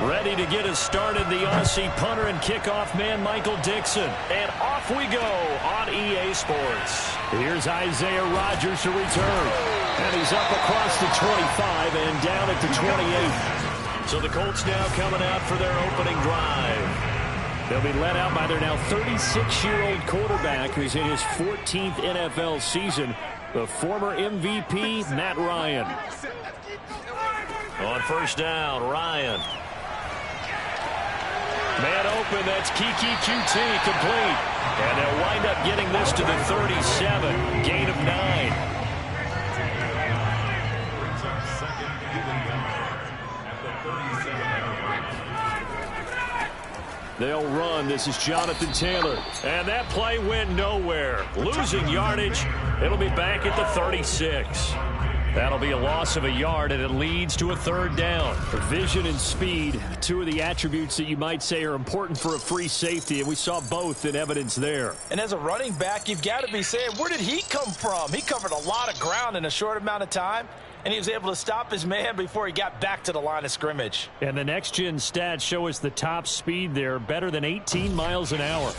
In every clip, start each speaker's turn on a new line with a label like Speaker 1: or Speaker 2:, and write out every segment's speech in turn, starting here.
Speaker 1: Ready to get us started, the Aussie punter and kickoff man, Michael Dixon. And off we go on EA Sports. Here's Isaiah Rodgers to return. And he's up across the 25 and down at the 28. So the Colts now coming out for their opening drive. They'll be led out by their now 36-year-old quarterback who's in his 14th NFL season, the former MVP, Matt Ryan. On first down, Ryan. Man open, that's Kiki QT, complete. And they'll wind up getting this to the 37, gain of 9. They'll run. This is Jonathan Taylor. And that play went nowhere. Losing yardage. It'll be back at the 36. That'll be a loss of a yard, and it leads to a third down. Vision and speed, two of the attributes that you might say are important for a free safety, and we saw both in evidence there.
Speaker 2: And as a running back, you've got to be saying, where did he come from? He covered a lot of ground in a short amount of time, and he was able to stop his man before he got back to the line of scrimmage.
Speaker 1: And the next-gen stats show us the top speed there, better than 18 miles an hour.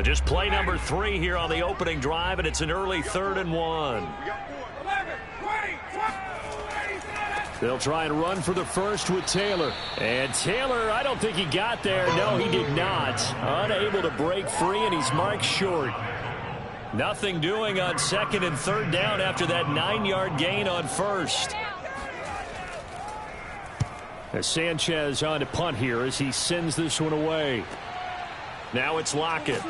Speaker 1: Just play number 3 here on the opening drive, and it's an early 3rd and 1. They'll try and run for the first with Taylor. And Taylor, I don't think he got there. No, he did not. Unable to break free, and he's marked short. Nothing doing on 2nd and 3rd down after that 9-yard gain on first. As Sanchez on to punt here as he sends this one away. Now it's Lockett.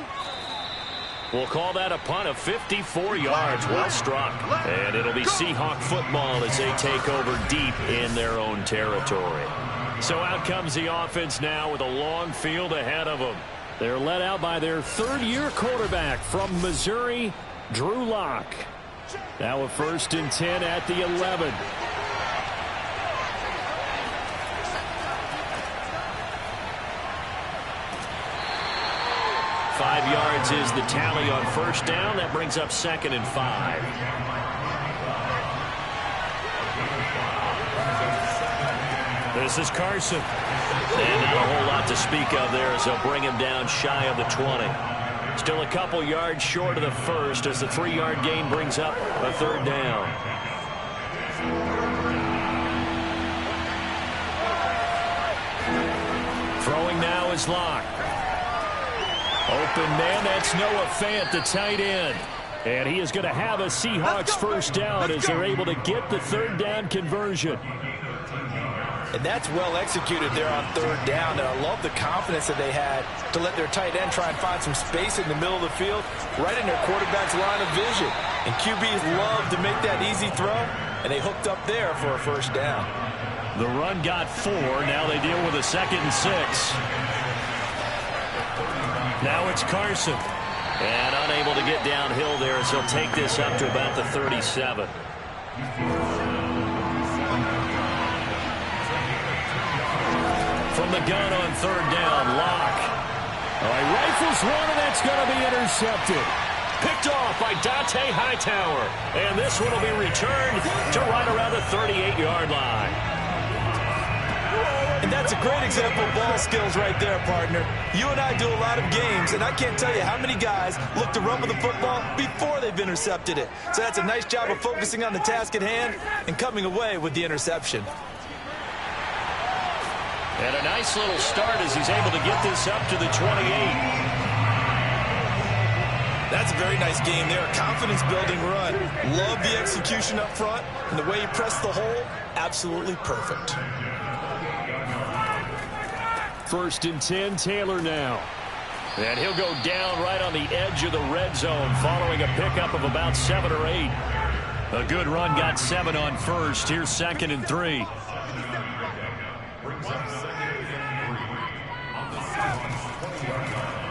Speaker 1: We'll call that a punt of 54 yards. Well struck. And it'll be Seahawk football as they take over deep in their own territory. So out comes the offense now with a long field ahead of them. They're led out by their 3rd-year quarterback from Missouri, Drew Lock. Now a 1st and 10 at the 11. 5 yards is the tally on first down. That brings up 2nd and 5. This is Carson. And not a whole lot to speak of there as they'll bring him down shy of the 20. Still a couple yards short of the first as the 3-yard gain brings up a 3rd down. Throwing now is Locke. Open man, that's Noah Fant, the tight end. And he is going to have a Seahawks first down as they're able to get the 3rd down conversion.
Speaker 2: And that's well executed there on 3rd down. And I love the confidence that they had to let their tight end try and find some space in the middle of the field, right in their quarterback's line of vision. And QBs love to make that easy throw, and they hooked up there for a first down.
Speaker 1: The run got 4. Now they deal with a 2nd and 6. Now it's Carson. And unable to get downhill there as he'll take this up to about the 37. From the gun on 3rd down, Locke. He rifles one, and that's going to be intercepted. Picked off by Dante Hightower. And this one will be returned to right around the 38-yard line.
Speaker 2: And that's a great example of ball skills right there, partner. You and I do a lot of games, and I can't tell you how many guys look to run with the football before they've intercepted it. So that's a nice job of focusing on the task at hand and coming away with the interception.
Speaker 1: And a nice little start as he's able to get this up to the 28.
Speaker 2: That's a very nice game there. Confidence-building run. Love the execution up front, and the way he pressed the hole, absolutely perfect.
Speaker 1: 1st and 10, Taylor now. And he'll go down right on the edge of the red zone following a pickup of about 7 or 8. A good run got 7 on first. Here's 2nd and 3.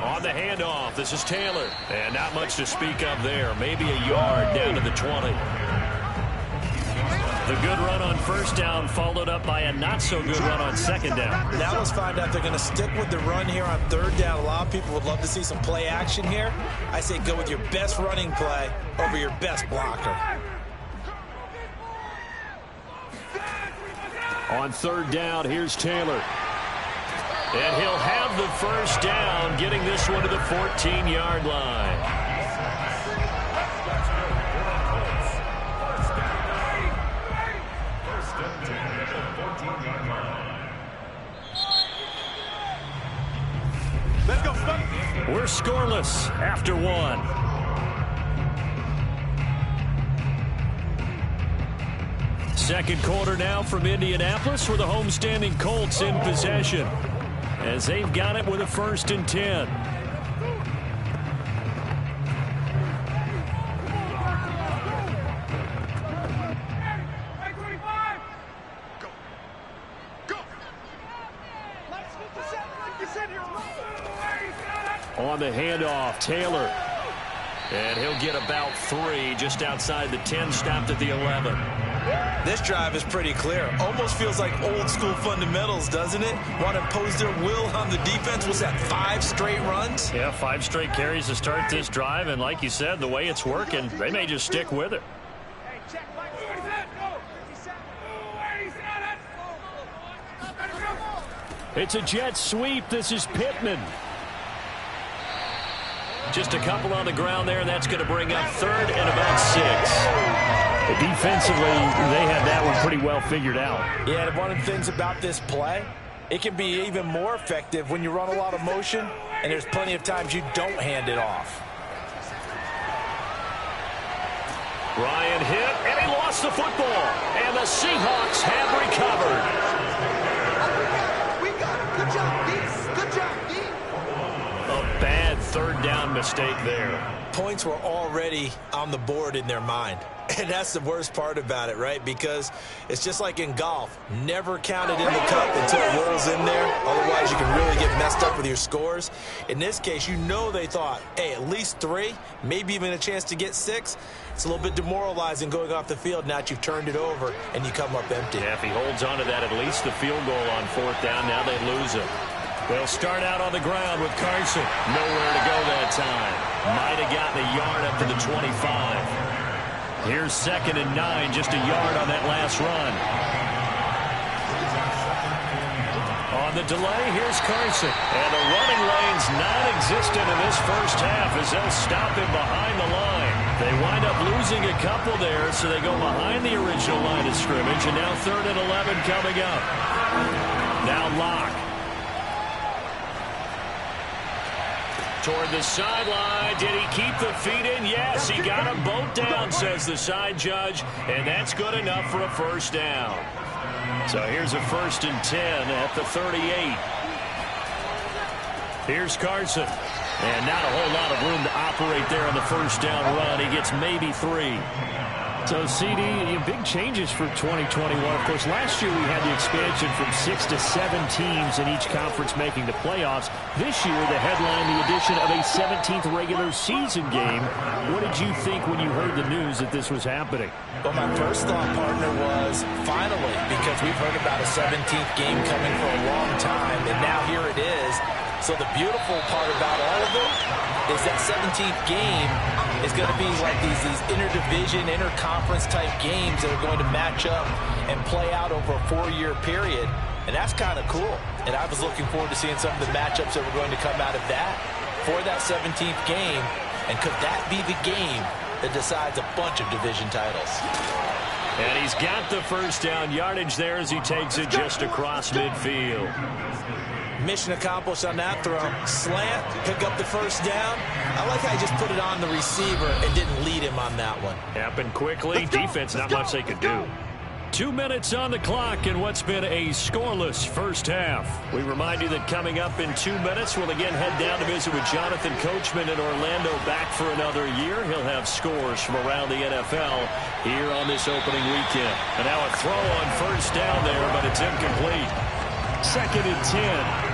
Speaker 1: On the handoff, this is Taylor. And not much to speak of there. Maybe a yard down to the 20. The good run on first down followed up by a not-so-good run on 2nd down.
Speaker 2: Now let's find out if they're going to stick with the run here on 3rd down. A lot of people would love to see some play action here. I say go with your best running play over your best blocker.
Speaker 1: On third down, here's Taylor. And he'll have the first down, getting this one to the 14-yard line.
Speaker 3: Let's go, Scott.
Speaker 1: We're scoreless after one. Second quarter now from Indianapolis, for the homestanding Colts in possession, as they've got it with a 1st and 10. On the handoff, Taylor. And he'll get about 3 just outside the 10, stopped at the 11.
Speaker 2: This drive is pretty clear. Almost feels like old school fundamentals, doesn't it? Want to impose their will on the defense. Was that 5 straight runs?
Speaker 1: Yeah, 5 straight carries to start this drive. And like you said, the way it's working, they may just stick with it. It's a jet sweep. This is Pittman. Just a couple on the ground there, and that's going to bring up 3rd and about 6. Defensively, they had that one pretty well figured out.
Speaker 2: Yeah, and one of the things about this play, it can be even more effective when you run a lot of motion, and there's plenty of times you don't hand it off.
Speaker 1: Ryan hit, and he lost the football. And the Seahawks have recovered.
Speaker 3: We got it. Good job, D. Good job, D.
Speaker 1: A bad 3rd down mistake there.
Speaker 2: Points were already on the board in their mind. And that's the worst part about it, right? Because it's just like in golf. Never count it in the cup until it rolls in there. Otherwise, you can really get messed up with your scores. In this case, you know they thought, hey, at least 3, maybe even a chance to get 6. It's a little bit demoralizing going off the field now that you've turned it over and you come up empty.
Speaker 1: Yeah, if he holds on to that, at least the field goal on 4th down, now they lose it. They'll start out on the ground with Carson. Nowhere to go that time. Might have gotten a yard up to the 25. Here's 2nd and 9, just a yard on that last run. On the delay, here's Carson. And the running lane's non-existent in this first half as they'll stop him behind the line. They wind up losing a couple there, so they go behind the original line of scrimmage. And now 3rd and 11 coming up. Now Locke. Toward the sideline. Did he keep the feet in? Yes, he got them both down, says the side judge. And that's good enough for a 1st down. So here's a 1st and 10 at the 38. Here's Carson. And not a whole lot of room to operate there on the 1st down run. He gets maybe 3. So, CD, big changes for 2021. Of course, last year we had the expansion from 6 to 7 teams in each conference making the playoffs. This year, the headline, the addition of a 17th regular season game. What did you think when you heard the news that this was happening?
Speaker 2: Well, my first thought, partner, was finally, because we've heard about a 17th game coming for a long time, and now here it is. So the beautiful part about all of it is that 17th game is going to be like these interdivision, interconference type games that are going to match up and play out over a 4-year period. And that's kind of cool. And I was looking forward to seeing some of the matchups that were going to come out of that for that 17th game. And could that be the game that decides a bunch of division titles?
Speaker 1: And he's got the 1st down yardage there as he takes it just across midfield.
Speaker 2: Mission accomplished on that throw. Slant, pick up the 1st down. I like how he just put it on the receiver and didn't lead him on that one.
Speaker 1: Happened quickly. Defense, not much they could do. 2 minutes on the clock in what's been a scoreless first half. We remind you that coming up in 2 minutes, we'll again head down to visit with Jonathan Coachman in Orlando, back for another year. He'll have scores from around the NFL here on this opening weekend. And now a throw on 1st down there, but it's incomplete. 2nd and 10.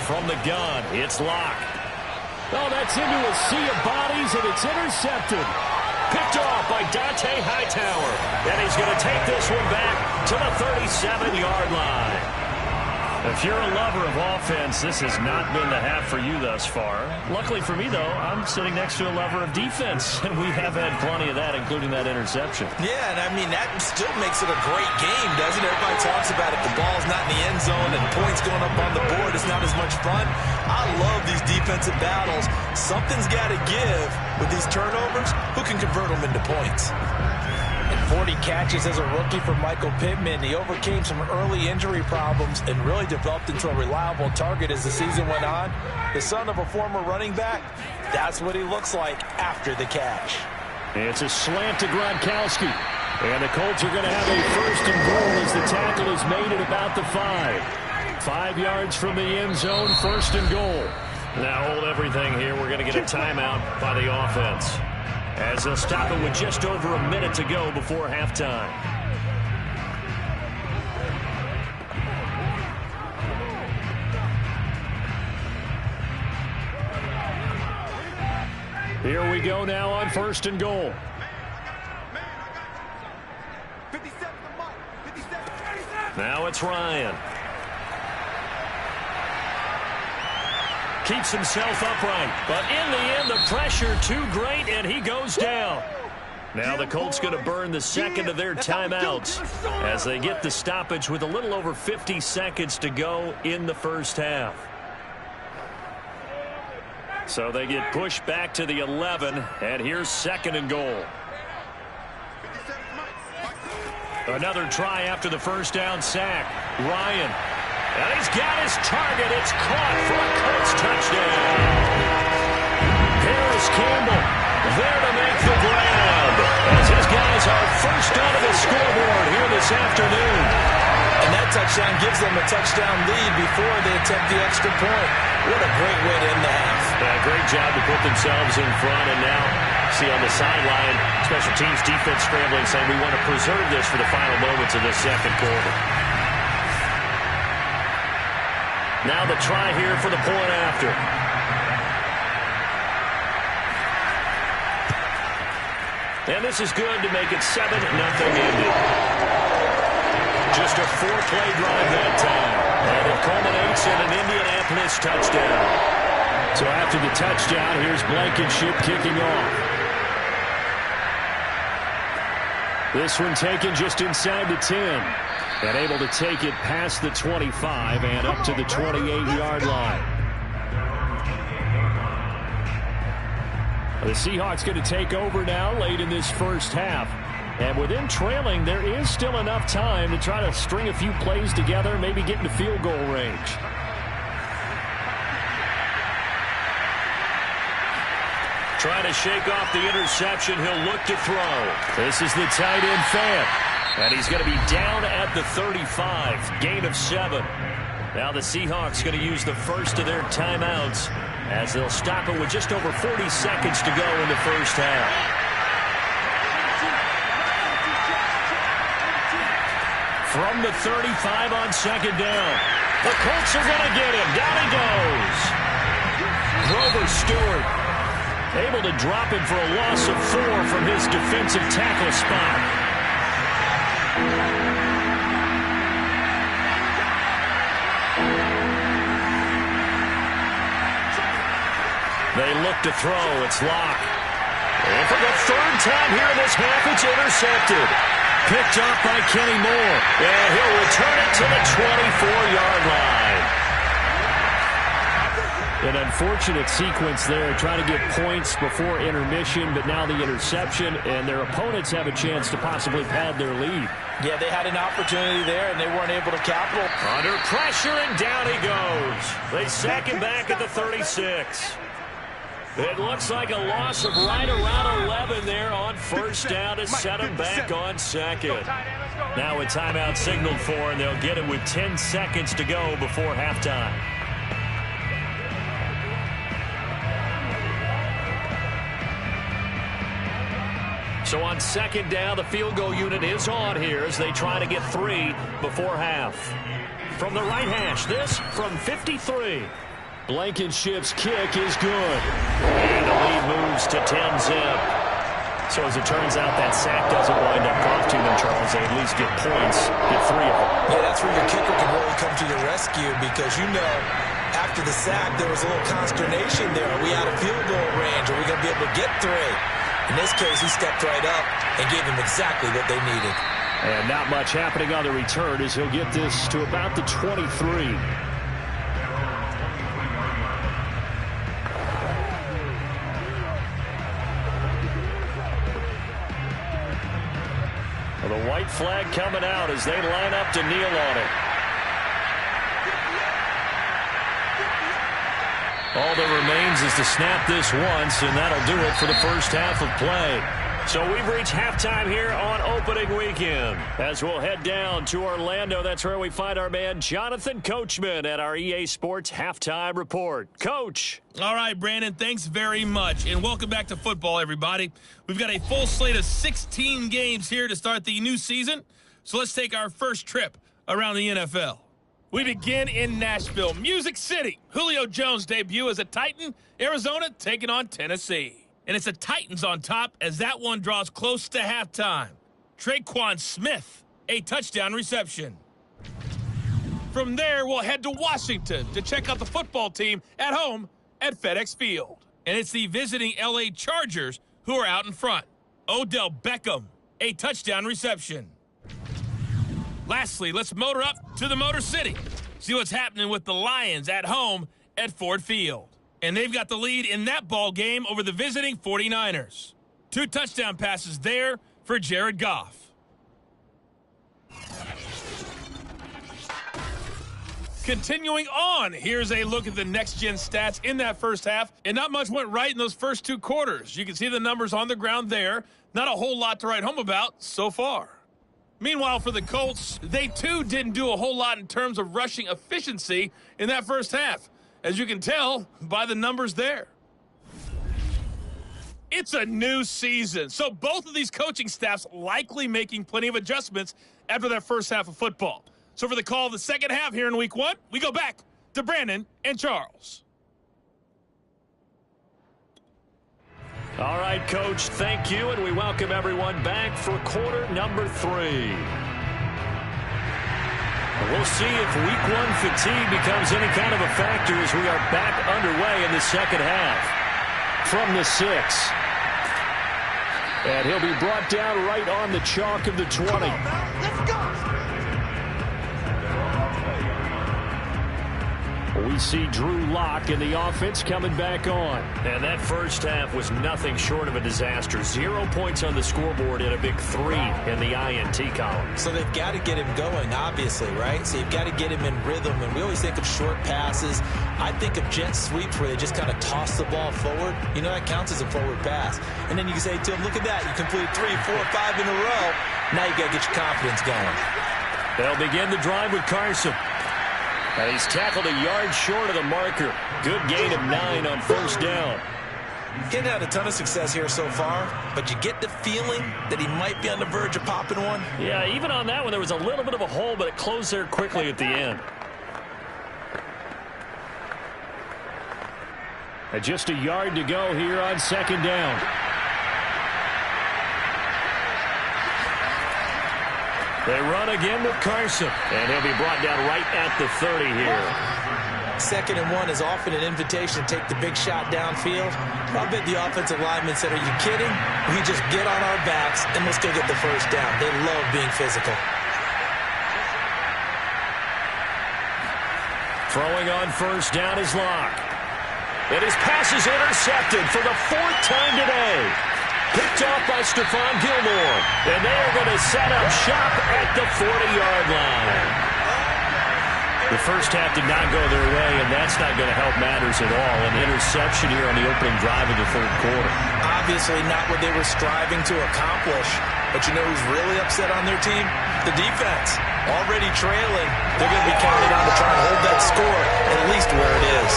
Speaker 1: From the gun, it's Locke. Oh, that's into a sea of bodies, and it's intercepted. Picked off by Dante Hightower. And he's going to take this one back to the 37-yard line. If you're a lover of offense, this has not been the half for you thus far. Luckily for me, though, I'm sitting next to a lover of defense, and we have had plenty of that, including that interception.
Speaker 2: Yeah, and I mean, that still makes it a great game, doesn't it? Everybody talks about it. The ball's not in the end zone and points going up on the board. It's not as much fun. I love these defensive battles. Something's got to give with these turnovers. Who can convert them into points? 40 catches as a rookie for Michael Pittman. He overcame some early injury problems and really developed into a reliable target as the season went on. The son of a former running back, that's what he looks like after the catch.
Speaker 1: It's a slant to Gronkowski. And the Colts are going to have a first and goal as the tackle is made at about the 5. 5 yards from the end zone, first and goal. Now hold everything here. We're going to get a timeout by the offense, as they'll stop it with just over a minute to go before halftime. Here we go now on first and goal. Now it's Ryan. Keeps himself upright, but in the end, the pressure too great, and he goes down. Now the Colts going to burn the second of their timeouts as they get the stoppage with a little over 50 seconds to go in the first half. So they get pushed back to the 11, and here's second and goal. Another try after the first down sack. Ryan. And he's got his target. It's caught for a Colts touchdown. Harris Campbell there to make the grab, as his guys are first out of the scoreboard here this afternoon.
Speaker 2: And that touchdown gives them a touchdown lead before they attempt the extra point. What a great way to end the half.
Speaker 1: Yeah, great job to put themselves in front, and now see on the sideline, special teams defense scrambling, saying we want to preserve this for the final moments of this second quarter. Now the try here for the point after. And this is good to make it 7-0 Indy. Just a 4-play drive that time. And it culminates in an Indianapolis touchdown. So after the touchdown, here's Blankenship kicking off. This one taken just inside the 10. And able to take it past the 25 and up to the 28-yard line. The Seahawks going to take over now late in this first half. And with them trailing, there is still enough time to try to string a few plays together, maybe get into field goal range. Trying to shake off the interception. He'll look to throw. This is the tight end Fant. And he's going to be down at the 35. Gain of 7. Now the Seahawks going to use the first of their timeouts as they'll stop it with just over 40 seconds to go in the first half. From the 35 on second down. The Colts are going to get him. Down he goes. Grover Stewart able to drop him for a loss of 4 from his defensive tackle spot. They look to throw. It's Locke. And for the third time here in this half, it's intercepted. Picked off by Kenny Moore. And he'll return it to the 24-yard line. An unfortunate sequence there, trying to get points before intermission, but now the interception, and their opponents have a chance to possibly pad their lead.
Speaker 2: Yeah, they had an opportunity there, and they weren't able to capitalize.
Speaker 1: Under pressure, and down he goes. They sack him back at the 36. It looks like a loss of right around 11 there on first down to set him back on second. Now a timeout signaled for, and they'll get it with 10 seconds to go before halftime. So on second down, the field goal unit is on here as they try to get 3 before half. From the right hash, this from 53. Blankenship's kick is good. And the lead moves to 10-zip. So as it turns out, that sack doesn't wind up costing them, Charles. They at least get points, get 3 of them.
Speaker 2: Yeah, that's where your kicker can really come to your rescue because, after the sack, there was a little consternation there. Are we out of field goal range? Are we going to be able to get 3? In this case, he stepped right up and gave them exactly what they needed.
Speaker 1: And not much happening on the return as he'll get this to about the 23. Well, the white flag coming out as they line up to kneel on it. All that remains is to snap this once, and that'll do it for the first half of play. So we've reached halftime here on opening weekend. As we'll head down to Orlando, that's where we find our man Jonathan Coachman at our EA Sports Halftime Report. Coach.
Speaker 4: All right, Brandon, thanks very much. And welcome back to football, everybody. We've got a full slate of 16 games here to start the new season. So let's take our first trip around the NFL. We begin in Nashville, Music City. Julio Jones' debut as a Titan, Arizona taking on Tennessee. And it's the Titans on top as that one draws close to halftime. Traquan Smith, a touchdown reception. From there, we'll head to Washington to check out the football team at home at FedEx Field. And it's the visiting LA Chargers who are out in front. Odell Beckham, a touchdown reception. Lastly, let's motor up to the Motor City. See what's happening with the Lions at home at Ford Field. And they've got the lead in that ball game over the visiting 49ers. 2 touchdown passes there for Jared Goff. Continuing on, here's a look at the next-gen stats in that first half. And not much went right in those first 2 quarters. You can see the numbers on the ground there. Not a whole lot to write home about so far. Meanwhile, for the Colts, they too didn't do a whole lot in terms of rushing efficiency in that first half, as you can tell by the numbers there. It's a new season, so both of these coaching staffs likely making plenty of adjustments after that first half of football. So for the call of the second half here in Week 1, we go back to Brandon and Charles.
Speaker 1: All right, Coach, thank you, and we welcome everyone back for quarter number 3. We'll see if Week 1 fatigue becomes any kind of a factor as we are back underway in the second half. From the 6. And he'll be brought down right on the chalk of the 20.
Speaker 3: Come on, now, let's go.
Speaker 1: We see Drew Lock in the offense coming back on. And that first half was nothing short of a disaster. 0 points on the scoreboard and a big 3 in the INT column.
Speaker 2: So they've got to get him going, obviously, right? So you've got to get him in rhythm. And we always think of short passes. I think of jet sweeps where they just kind of toss the ball forward. That counts as a forward pass. And then you can say to him, look at that. You completed 3, 4, 5 in a row. Now you got to get your confidence going.
Speaker 1: They'll begin the drive with Carson. And he's tackled a yard short of the marker. Good gain of 9 on first down.
Speaker 2: Getting had a ton of success here so far, but you get the feeling that he might be on the verge of popping one.
Speaker 1: Yeah, even on that one, there was a little bit of a hole, but it closed there quickly at the end. And just a yard to go here on second down. They run again with Carson, and he'll be brought down right at the 30 here.
Speaker 2: 2nd and 1 is often an invitation to take the big shot downfield. I bet the offensive lineman said, are you kidding? We just get on our backs, and let's go get the first down. They love being physical.
Speaker 1: Throwing on first down is Lock. And his pass is intercepted for the 4th time today. Picked off by Stephon Gilmore. And they are going to set up shop at the 40-yard line. The first half did not go their way, and that's not going to help matters at all. An interception here on the opening drive of the 3rd quarter.
Speaker 2: Obviously not what they were striving to accomplish. But you know who's really upset on their team? The defense. Already trailing. They're going to be counted on to try and hold that score at least where it is.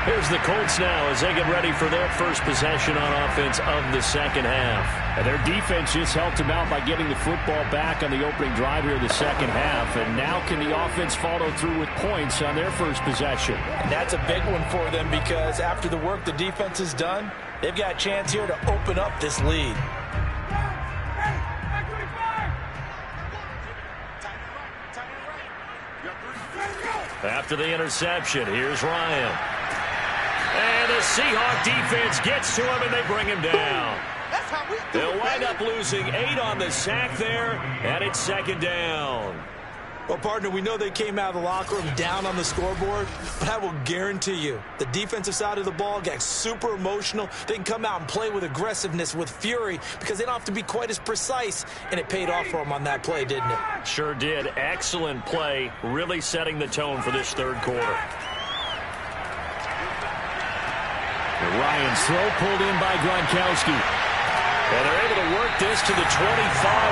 Speaker 1: Here's the Colts now as they get ready for their first possession on offense of the second half. And their defense just helped them out by getting the football back on the opening drive here in the second half. And now can the offense follow through with points on their first possession?
Speaker 2: And that's a big one for them because after the work the defense has done, they've got a chance here to open up this lead.
Speaker 1: After the interception, here's Ryan. And the Seahawks defense gets to him, and they bring him down. They'll wind up losing 8 on the sack there, and it's 2nd down.
Speaker 2: Well, partner, we know they came out of the locker room down on the scoreboard, but I will guarantee you the defensive side of the ball got super emotional. They can come out and play with aggressiveness, with fury, because they don't have to be quite as precise, and it paid off for them on that play, didn't it?
Speaker 1: Sure did. Excellent play, really setting the tone for this 3rd quarter.
Speaker 5: Ryan's throw pulled in by Gronkowski.
Speaker 1: And they're able to work this to the 25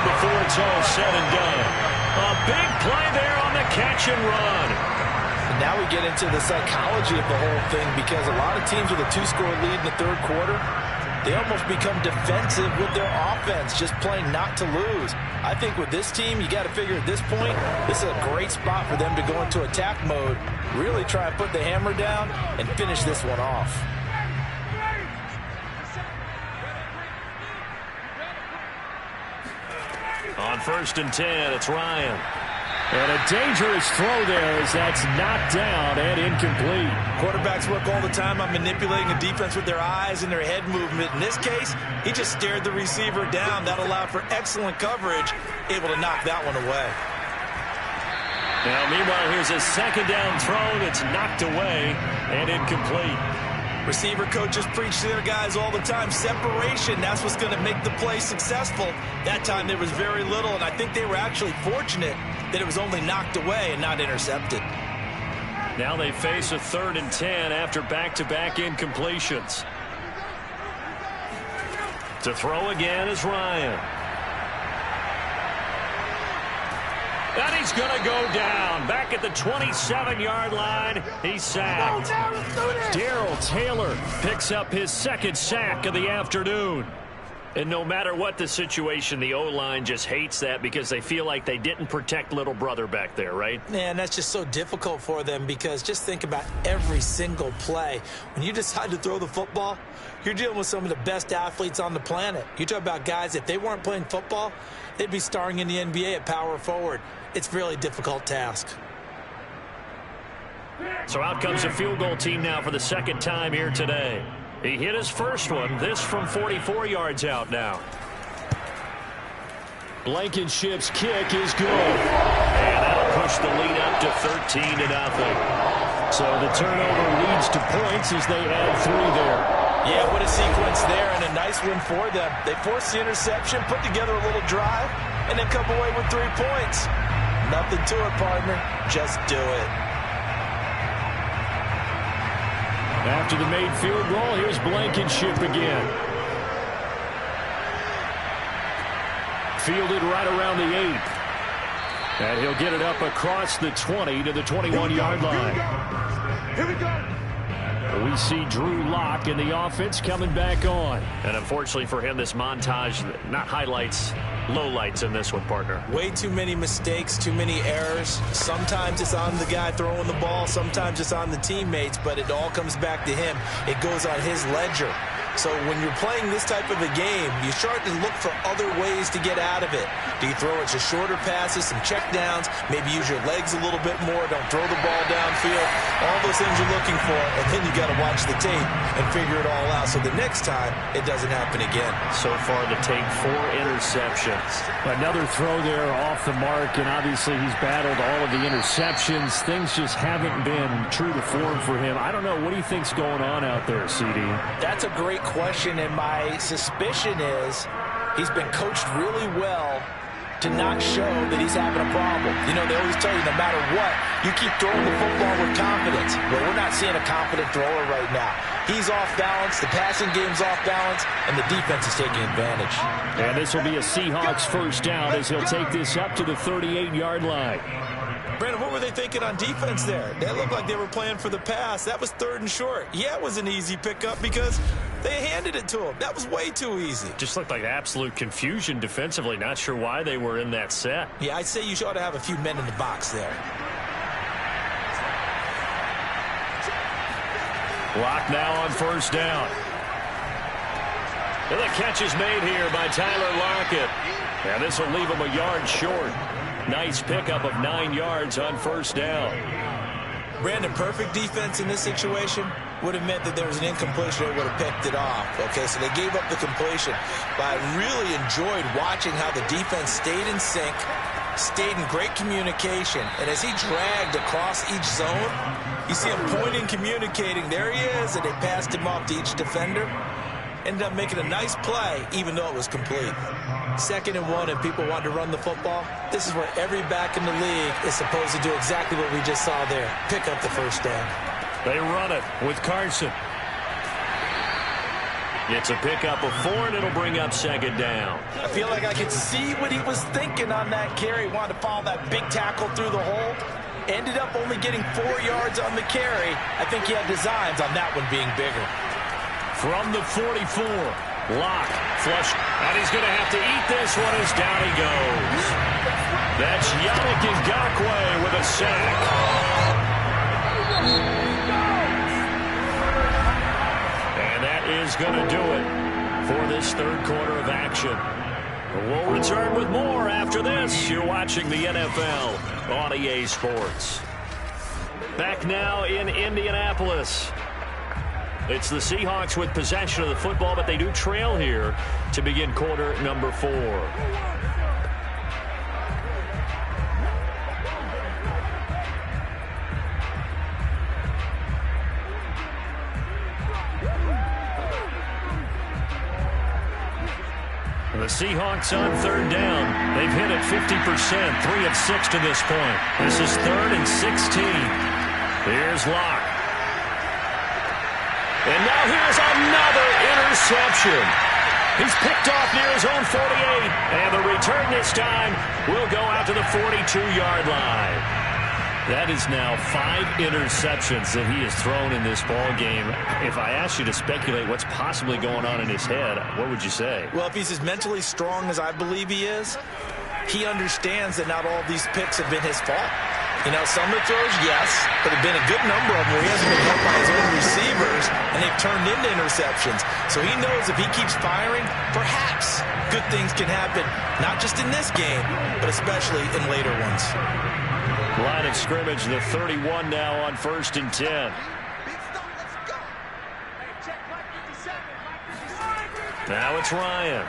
Speaker 1: before it's all said and done. A big play there on the catch and run.
Speaker 2: And now we get into the psychology of the whole thing, because a lot of teams with a 2-score lead in the 3rd quarter, they almost become defensive with their offense, just playing not to lose. I think with this team, you got to figure at this point, this is a great spot for them to go into attack mode, really try and put the hammer down and finish this one off.
Speaker 1: On 1st and 10, it's Ryan.
Speaker 5: And a dangerous throw there as that's knocked down and incomplete.
Speaker 2: Quarterbacks work all the time on manipulating a defense with their eyes and their head movement. In this case, he just stared the receiver down. That allowed for excellent coverage, able to knock that one away.
Speaker 1: Now, meanwhile, here's a 2nd down throw that's knocked away and incomplete.
Speaker 2: Receiver coaches preach to their guys all the time. Separation, that's what's going to make the play successful. That time there was very little, and I think they were actually fortunate that it was only knocked away and not intercepted.
Speaker 1: Now they face a 3rd and 10 after back-to-back incompletions. To throw again is Ryan. And he's going to go down. Back at the 27-yard line, he's sacked.
Speaker 5: Darrell Taylor
Speaker 1: Picks up his 2nd sack of the afternoon. And no matter what the situation, the O-line just hates that because they feel like they didn't protect little brother back there, right?
Speaker 2: Man, that's just so difficult for them, because just think about every single play. When you decide to throw the football, you're dealing with some of the best athletes on the planet. You talk about guys, if they weren't playing football, they'd be starring in the NBA at power forward. It's a really difficult task.
Speaker 1: So out comes the field goal team now for the 2nd time here today. He hit his first one, this from 44 yards out now.
Speaker 5: Blankenship's kick is good.
Speaker 1: And that'll push the lead up to 13-0.
Speaker 5: So the turnover leads to points as they add 3 there.
Speaker 2: Yeah, what a sequence there, and a nice win for them. They forced the interception, put together a little drive, and then come away with 3 points. Nothing to it, partner. Just do it.
Speaker 5: After the made field goal, here's Blankenship again. Fielded right around the 8. And he'll get it up across the 20 to the 21-yard line.
Speaker 3: Here we go.
Speaker 5: We see Drew Lock in the offense coming back on.
Speaker 1: And unfortunately for him, this montage, not highlights, lowlights in this one, partner.
Speaker 2: Way too many mistakes, too many errors. Sometimes it's on the guy throwing the ball, sometimes it's on the teammates, but it all comes back to him. It goes on his ledger. So when you're playing this type of a game, you start to look for other ways to get out of it. Do you throw it to shorter passes, some checkdowns, maybe use your legs a little bit more, don't throw the ball downfield, all those things you're looking for, and then you got to watch the tape and figure it all out so the next time it doesn't happen again.
Speaker 1: So far the tape, 4 interceptions.
Speaker 5: Another throw there off the mark, and obviously he's battled all of the interceptions. Things just haven't been true to form for him. I don't know. What do you think's going on out there, CD?
Speaker 2: That's a great question, and my suspicion is he's been coached really well to not show that he's having a problem. You know, they always tell you no matter what, you keep throwing the football with confidence. Well, we're not seeing a confident thrower right now. He's off balance, the passing game's off balance, and the defense is taking advantage.
Speaker 5: And this will be a Seahawks first down as he'll take this up to the 38-yard line.
Speaker 2: Brandon, what were they thinking on defense there? They looked like they were playing for the pass. That was 3rd and short. Yeah, it was an easy pickup because they handed it to him. That was way too easy.
Speaker 1: Just looked like absolute confusion defensively. Not sure why they were in that set.
Speaker 2: Yeah, I'd say you ought to have a few men in the box there.
Speaker 1: Lock now on first down. And the catch is made here by Tyler Lockett. And this will leave him a yard short. Nice pickup of 9 yards on first down.
Speaker 2: Brandon, perfect defense in this situation would have meant that there was an incompletion. They would have picked it off. Okay, so they gave up the completion. But I really enjoyed watching how the defense stayed in sync, stayed in great communication. And as he dragged across each zone, you see him pointing, communicating. There he is, and they passed him off to each defender. Ended up making a nice play, even though it was complete. 2nd and 1, and people want to run the football. This is where every back in the league is supposed to do exactly what we just saw there. Pick up the first down.
Speaker 1: They run it with Carson. It's a pickup of 4, and it'll bring up 2nd down.
Speaker 2: I feel like I could see what he was thinking on that carry. Wanted to follow that big tackle through the hole. Ended up only getting 4 yards on the carry. I think he had designs on that one being bigger.
Speaker 1: From the 44, Locke flush, and he's going to have to eat this one as down he goes. That's Yannick Ngakoue with a sack. And that is going to do it for this 3rd quarter of action. We'll return with more after this. You're watching the NFL on EA Sports. Back now in Indianapolis. It's the Seahawks with possession of the football, but they do trail here to begin quarter number 4. The Seahawks on 3rd down. They've hit it 50%, 3 of 6 to this point. This is 3rd and 16. Here's Locke. And now here's another interception. He's picked off near his own 48. And the return this time will go out to the 42-yard line. That is now 5 interceptions that he has thrown in this ball game. If I asked you to speculate what's possibly going on in his head, what would you say?
Speaker 2: Well, if he's as mentally strong as I believe he is, he understands that not all these picks have been his fault. You know, some of the throws, yes, but there have been a good number of them where he hasn't been helped by his own receivers, and they've turned into interceptions. So he knows if he keeps firing, perhaps good things can happen, not just in this game, but especially in later ones.
Speaker 1: Line of scrimmage, the 31 now on 1st and 10. Now it's Ryan.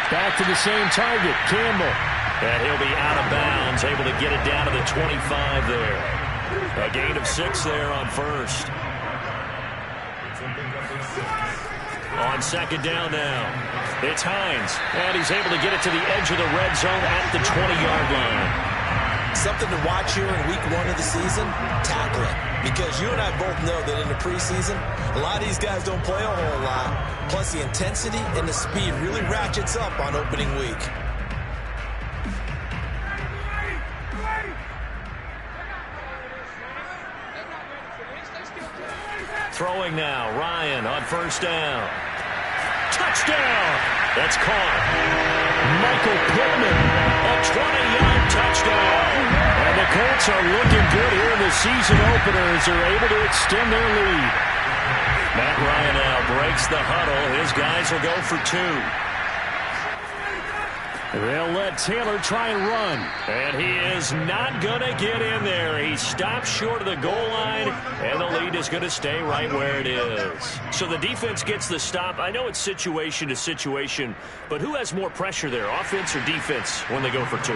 Speaker 5: Back to the same target, Campbell.
Speaker 1: And he'll be out of bounds, able to get it down to the 25 there. A gain of 6 there on 1st. On 2nd down now, it's Hines. And he's able to get it to the edge of the red zone at the 20-yard line.
Speaker 2: Something to watch here in week 1 of the season, tackling. Because you and I both know that in the preseason, a lot of these guys don't play a whole lot. Plus the intensity and the speed really ratchets up on opening week.
Speaker 1: Throwing now, Ryan on 1st down. Touchdown! That's caught. Michael Pittman, a 20-yard touchdown. And the Colts are looking good here in the season opener as they're able to extend their lead. Matt Ryan now breaks the huddle. His guys will go for 2.
Speaker 5: They'll let Taylor try and run.
Speaker 1: And he is not going to get in there. He stops short of the goal line, and the lead is going to stay right where it is. So the defense gets the stop. I know it's situation to situation, but who has more pressure there, offense or defense, when they go for 2?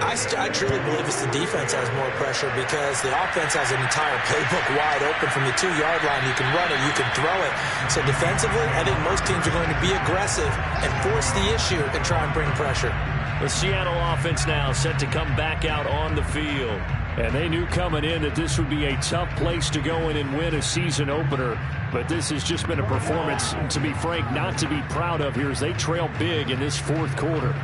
Speaker 2: I truly believe it's the defense has more pressure because the offense has an entire playbook wide open from the 2-yard line. You can run it, you can throw it. So defensively, I think most teams are going to be aggressive and force the issue and try and bring pressure.
Speaker 1: The Seattle offense now set to come back out on the field.
Speaker 5: And they knew coming in that this would be a tough place to go in and win a season opener. But this has just been a performance, to be frank, not to be proud of here as they trail big in this 4th quarter.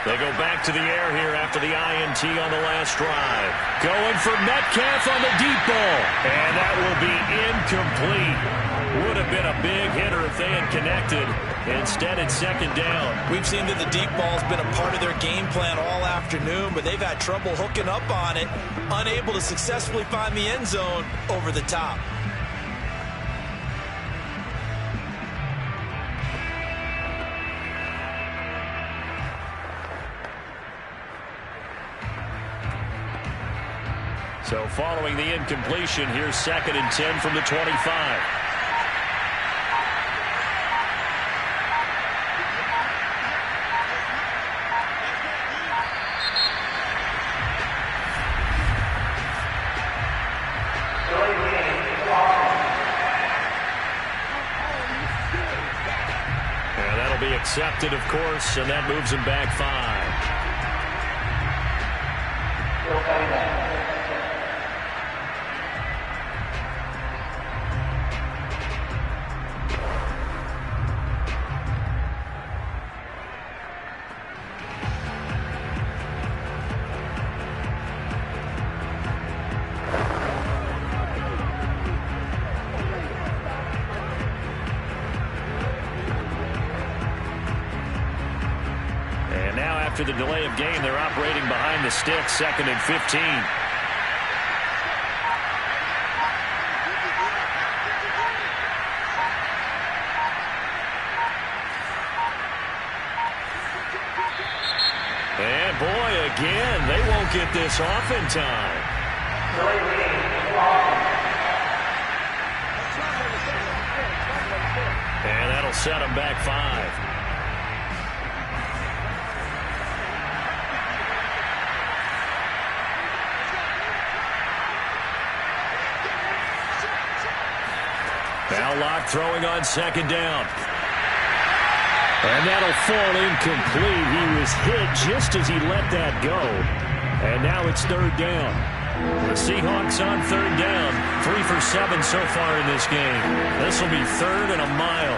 Speaker 1: They go back to the air here after the INT on the last drive. Going for Metcalf on the deep ball. And that will be incomplete. Would have been a big hitter if they had connected. Instead, it's second down.
Speaker 2: We've seen that the deep ball's been a part of their game plan all afternoon, but they've had trouble hooking up on it, unable to successfully find the end zone over the top.
Speaker 1: So following the incompletion, here's 2nd and 10 from the 25. And that'll be accepted, of course, and that moves him back 5. After the delay of game, they're operating behind the sticks, 2nd and 15. And boy, again, they won't get this off in time. And that'll set them back 5. Now Locke throwing on 2nd down. And that'll fall incomplete. He was hit just as he let that go. And now it's 3rd down. The Seahawks on 3rd down. 3 for 7 so far in this game. This will be 3rd and a mile.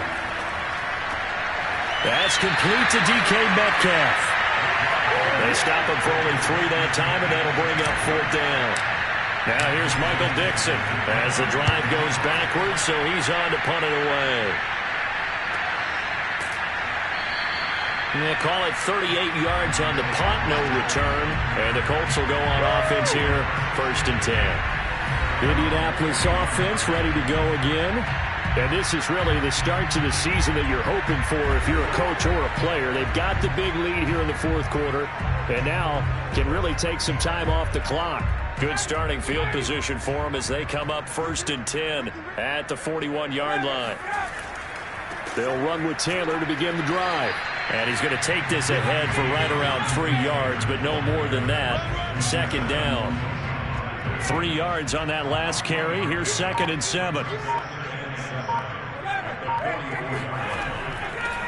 Speaker 1: That's complete to DK Metcalf. They stop him for only 3 that time, and that'll bring up 4th down. Now here's Michael Dixon as the drive goes backwards, so he's on to punt it away. They call it 38 yards on the punt, no return. And the Colts will go on offense here, 1st and 10.
Speaker 5: Indianapolis offense ready to go again. And this is really the start to the season that you're hoping for if you're a coach or a player. They've got the big lead here in the 4th quarter, and now can really take some time off the clock. Good starting field position for them as they come up 1st and 10 at the 41-yard line. They'll run with Taylor to begin the drive.
Speaker 1: And he's going to take this ahead for right around 3 yards, but no more than that. 2nd down. 3 yards on that last carry. Here's 2nd and 7.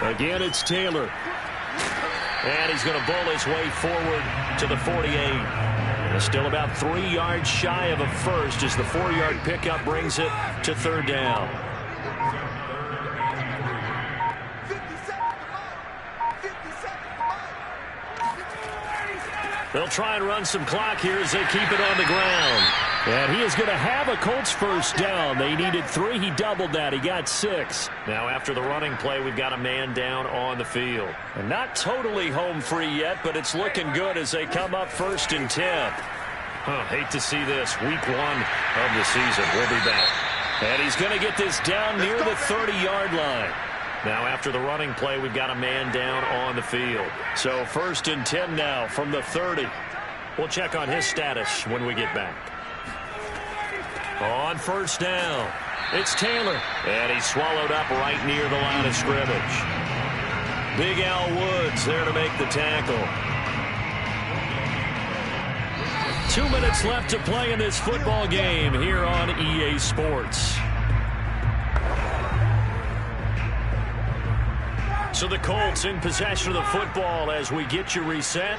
Speaker 5: Again, it's Taylor.
Speaker 1: And he's going to bowl his way forward to the 48. And still about 3 yards shy of a first as the 4-yard pickup brings it to 3rd down. They'll try and run some clock here as they keep it on the ground.
Speaker 5: And he is going to have a Colts 1st down. They needed 3. He doubled that. He got 6.
Speaker 1: Now after the running play, we've got a man down on the field. And not totally home free yet, but it's looking good as they come up 1st and 10. Hate to see this. Week 1 of the season. We'll be back.
Speaker 5: And he's going to get this down near the 30-yard line.
Speaker 1: Now after the running play, we've got a man down on the field.
Speaker 5: So 1st and 10 now from the 30.
Speaker 1: We'll check on his status when we get back. On 1st down, it's Taylor. And he's swallowed up right near the line of scrimmage. Big Al Woods there to make the tackle.
Speaker 5: 2 minutes left to play in this football game here on EA Sports.
Speaker 1: So the Colts in possession of the football as we get you reset.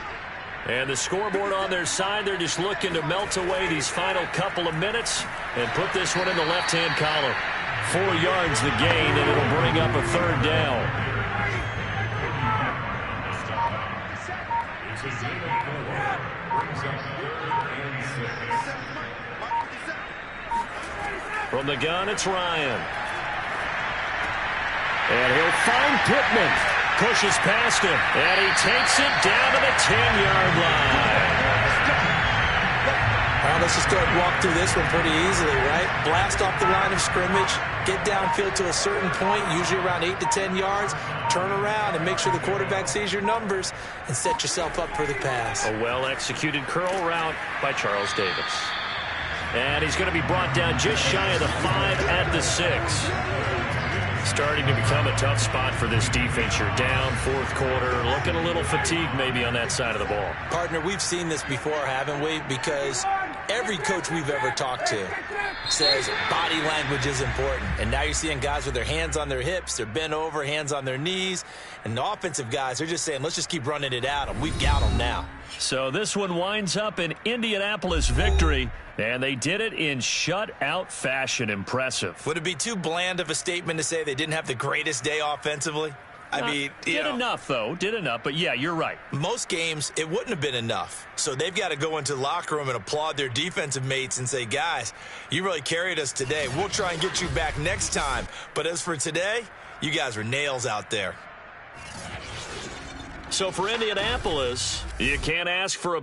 Speaker 1: And the scoreboard on their side, they're just looking to melt away these final couple of minutes and put this one in the left-hand column.
Speaker 5: 4 yards the gain, and it'll bring up a 3rd down.
Speaker 1: From the gun, it's Ryan.
Speaker 5: And he'll find Pittman. Pushes past him. And he takes it down to the 10-yard line.
Speaker 2: Well, let's just go and walk through this one pretty easily, right? Blast off the line of scrimmage, get downfield to a certain point, usually around 8 to 10 yards, turn around and make sure the quarterback sees your numbers and set yourself up for the pass.
Speaker 1: A well-executed curl route by Charles Davis. And he's going to be brought down just shy of the 5 at the 6. Starting to become a tough spot for this defense. You're down fourth quarter, looking a little fatigued maybe on that side of the ball.
Speaker 2: Partner, we've seen this before, haven't we? Because every coach we've ever talked to says body language is important. And now you're seeing guys with their hands on their hips, they're bent over, hands on their knees. And the offensive guys, they're just saying, let's just keep running it at them. We've got them now.
Speaker 5: So this one winds up an Indianapolis victory, and they did it in shutout fashion. Impressive.
Speaker 2: Would it be too bland of a statement to say they didn't have the greatest day offensively? I mean,
Speaker 5: did enough, though. Did enough. But, yeah, you're right.
Speaker 2: Most games, it wouldn't have been enough. So they've got to go into the locker room and applaud their defensive mates and say, guys, you really carried us today. We'll try and get you back next time. But as for today, you guys were nails out there.
Speaker 5: So for Indianapolis, you can't ask for a